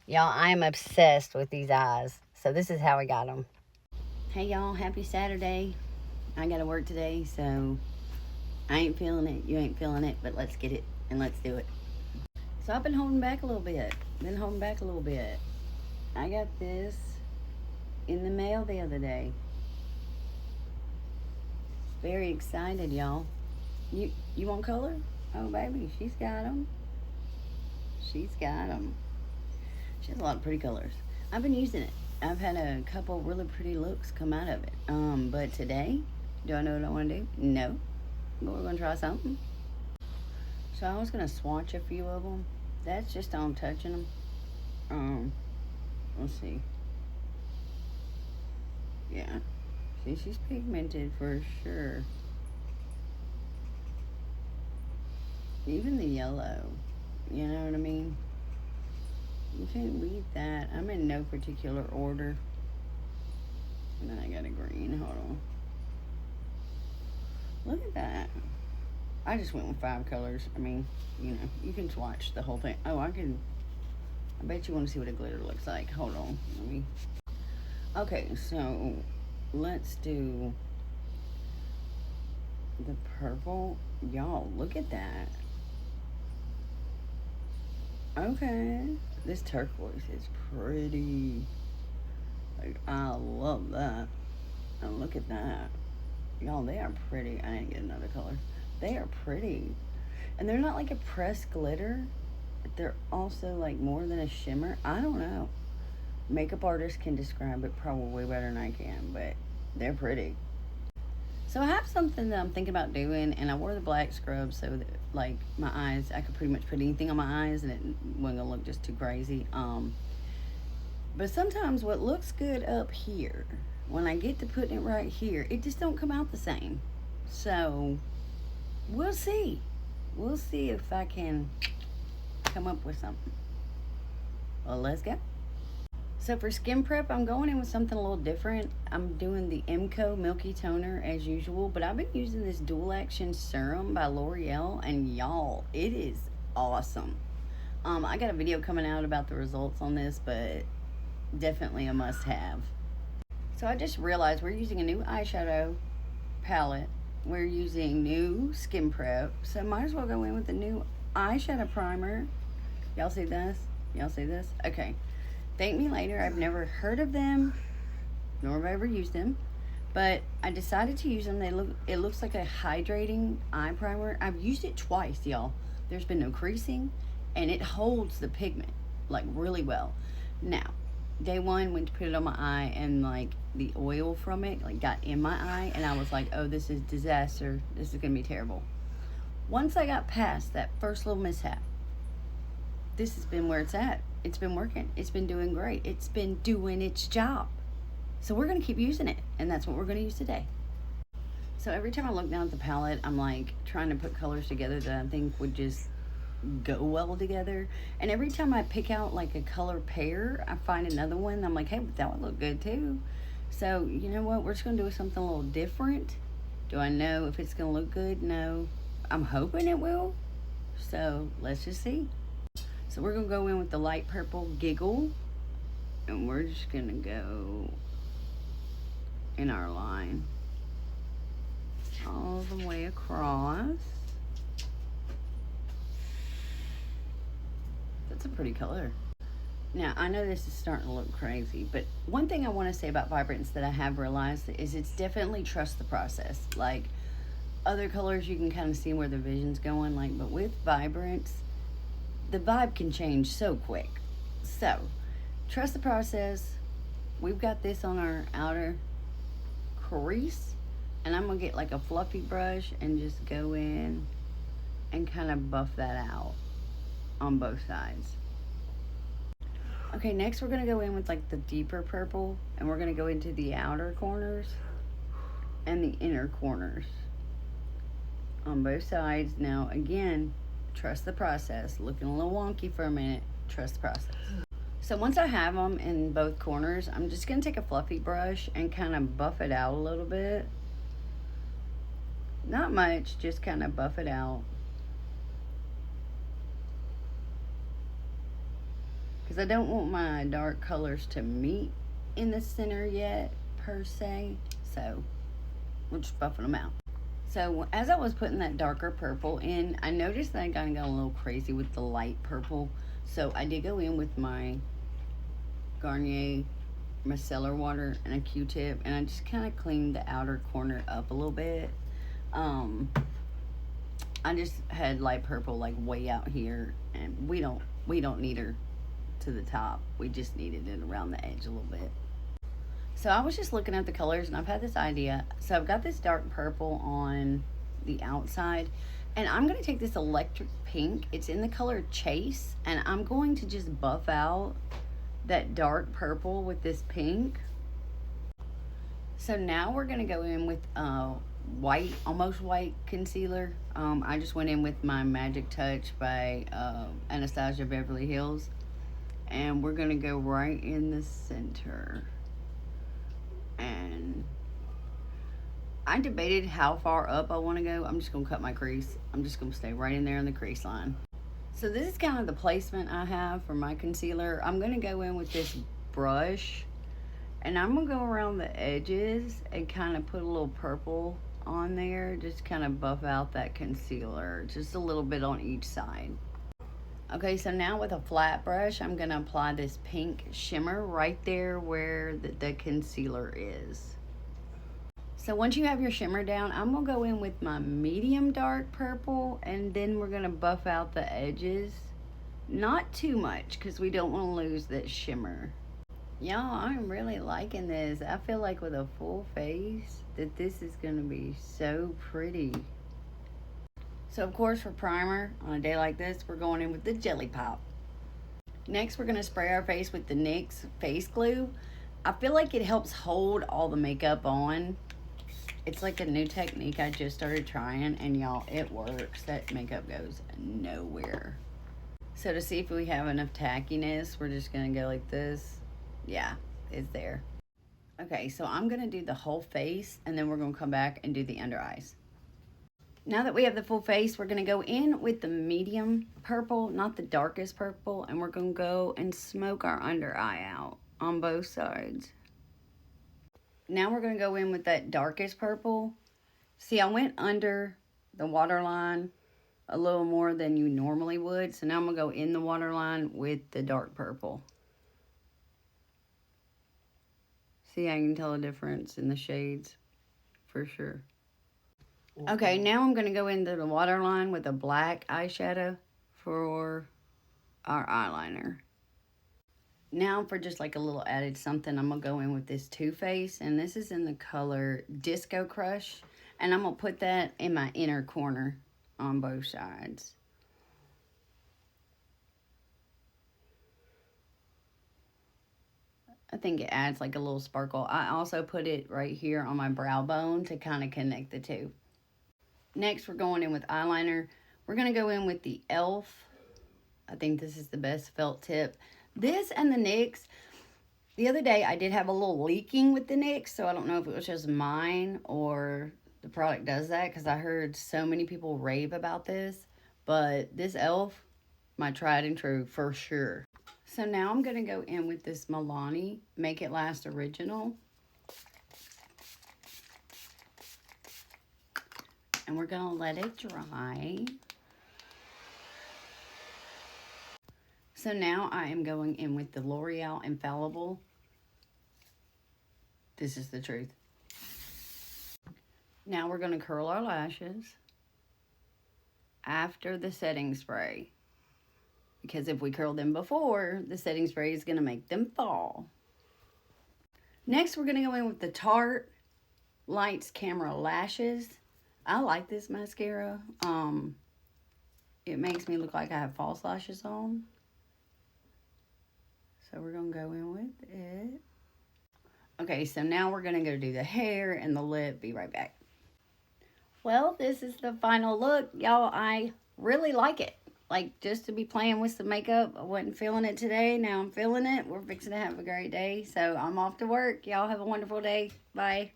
Y'all, I am obsessed with these eyes. So this is how I got them. Hey y'all, happy Saturday. I gotta work today, so I ain't feeling it. You ain't feeling it, but let's get it and let's do it. So I've been holding back a little bit. I got this in the mail the other day. Very excited, y'all. You want color? Oh, baby, she's got them. She's got them. She has a lot of pretty colors. I've been using it. I've had a couple really pretty looks come out of it. But today, do I know what I want to do? No. But we're going to try something. So I was going to swatch a few of them. That's just on touching them. Let's see. Yeah. See, she's pigmented for sure. Even the yellow. You know what I mean? You can't beat that. I'm in no particular order. And then I got a green. Hold on. Look at that. I just went with 5 colors. I mean, you know, you can swatch the whole thing. Oh, I bet you want to see what a glitter looks like. Hold on. Let me. Okay, so let's do the purple. Y'all, look at that. Okay. This turquoise is pretty. Like, I love that. And look at that. Y'all, they are pretty. I didn't get another color. They are pretty. And they're not like a pressed glitter. They're also like more than a shimmer. I don't know. Makeup artists can describe it probably better than I can, but they're pretty. So I have something that I'm thinking about doing, and I wore the black scrub so that, like, my eyes, I could pretty much put anything on my eyes and it wasn't gonna look just too crazy. But sometimes what looks good up here, when I get to putting it right here, it just don't come out the same. So we'll see. We'll see if I can come up with something. Well, let's go. So for skin prep, I'm going in with something a little different. I'm doing the MCO Milky Toner as usual, but I've been using this Dual Action Serum by L'Oreal, and y'all, it is awesome. I got a video coming out about the results on this, but definitely a must-have. So I just realized we're using a new eyeshadow palette. We're using new skin prep, so might as well go in with the new eyeshadow primer. Y'all see this? Y'all see this? Okay. Thank me later. I've never heard of them, nor have I ever used them, but I decided to use them. It looks like a hydrating eye primer. I've used it twice, y'all. There's been no creasing, and it holds the pigment like really well. Now, day one, went to put it on my eye, and like the oil from it like got in my eye, and I was like, oh, this is disaster. This is gonna be terrible. Once I got past that first little mishap, this has been where it's at. It's been working. It's been doing great. It's been doing its job. So we're going to keep using it, and that's what we're going to use today. So every time I look down at the palette, I'm like trying to put colors together that I think would just go well together. And every time I pick out like a color pair, I find another one. I'm like, hey, that would look good too. So you know what? We're just going to do something a little different. Do I know if it's going to look good? No. I'm hoping it will. So let's just see. So we're going to go in with the light purple Giggle, and we're just going to go in our line all the way across. That's a pretty color. Now, I know this is starting to look crazy, but one thing I want to say about Vibrance that I have realized is it's definitely trust the process. Like, other colors, you can kind of see where the vision's going, like, but with Vibrance, the vibe can change so quick. So, trust the process. We've got this on our outer crease, and I'm gonna get like a fluffy brush and just go in and kind of buff that out on both sides. Okay, next we're gonna go in with like the deeper purple, and we're gonna go into the outer corners and the inner corners on both sides. Now again, trust the process. Looking a little wonky for a minute. Trust the process. So once I have them in both corners, I'm just going to take a fluffy brush and kind of buff it out a little bit. Not much, just kind of buff it out. because I don't want my dark colors to meet in the center yet, per se. So we're just buffing them out. So as I was putting that darker purple in, I noticed that I kind of got a little crazy with the light purple. So I did go in with my Garnier micellar water and a Q-tip, and I just kind of cleaned the outer corner up a little bit. I just had light purple like way out here, and we don't need her to the top. We just needed it around the edge a little bit. So I was just looking at the colors, and I've had this idea. So I've got this dark purple on the outside, and I'm going to take this electric pink. It's in the color Chase, and I'm going to just buff out that dark purple with this pink. So now we're going to go in with white, almost white concealer. I just went in with my Magic Touch by Anastasia Beverly Hills, and we're going to go right in the center. And I debated how far up I want to go. I'm just going to cut my crease. I'm just going to stay right in there on the crease line. So this is kind of the placement I have for my concealer. I'm going to go in with this brush, and I'm going to go around the edges and kind of put a little purple on there. Just kind of buff out that concealer. Just a little bit on each side. Okay, so now with a flat brush, I'm going to apply this pink shimmer right there where the concealer is. So once you have your shimmer down, I'm going to go in with my medium dark purple, and then we're going to buff out the edges. Not too much, because we don't want to lose that shimmer. Y'all, I'm really liking this. I feel like with a full face that this is going to be so pretty. So of course for primer, on a day like this, we're going in with the Jelly Pop. Next, we're going to spray our face with the NYX face glue. I feel like it helps hold all the makeup on. It's like a new technique I just started trying, and y'all, it works. That makeup goes nowhere. So to see if we have enough tackiness, we're just going to go like this. Yeah, it's there. Okay, so I'm going to do the whole face, and then we're going to come back and do the under eyes. Now that we have the full face, we're going to go in with the medium purple, not the darkest purple, and we're going to go and smoke our under eye out on both sides. Now we're going to go in with that darkest purple. See, I went under the waterline a little more than you normally would, so now I'm going to go in the waterline with the dark purple. See, I can tell a difference in the shades for sure. Okay, now I'm going to go into the waterline with a black eyeshadow for our eyeliner. Now for just like a little added something, I'm going to go in with this Too Faced, and this is in the color Disco Crush, and I'm going to put that in my inner corner on both sides. I think it adds like a little sparkle. I also put it right here on my brow bone to kind of connect the two. Next, we're going in with eyeliner. We're going to go in with the e.l.f. I think this is the best felt tip. This and the NYX. The other day, I did have a little leaking with the NYX, so I don't know if it was just mine or the product does that, because I heard so many people rave about this. But this e.l.f., my tried and true for sure. So now I'm going to go in with this Milani Make It Last Original. And we're going to let it dry. So now I am going in with the L'Oreal Infallible. This is the truth. Now we're going to curl our lashes after the setting spray. Because if we curl them before, the setting spray is going to make them fall. Next, we're going to go in with the Tarte Lights Camera Lashes. I like this mascara. It makes me look like I have false lashes on. So we're going to go in with it. Okay, so now we're going to go do the hair and the lip. Be right back. Well, this is the final look. Y'all, I really like it. Like, just to be playing with some makeup. I wasn't feeling it today. Now I'm feeling it. We're fixing to have a great day. So I'm off to work. Y'all have a wonderful day. Bye.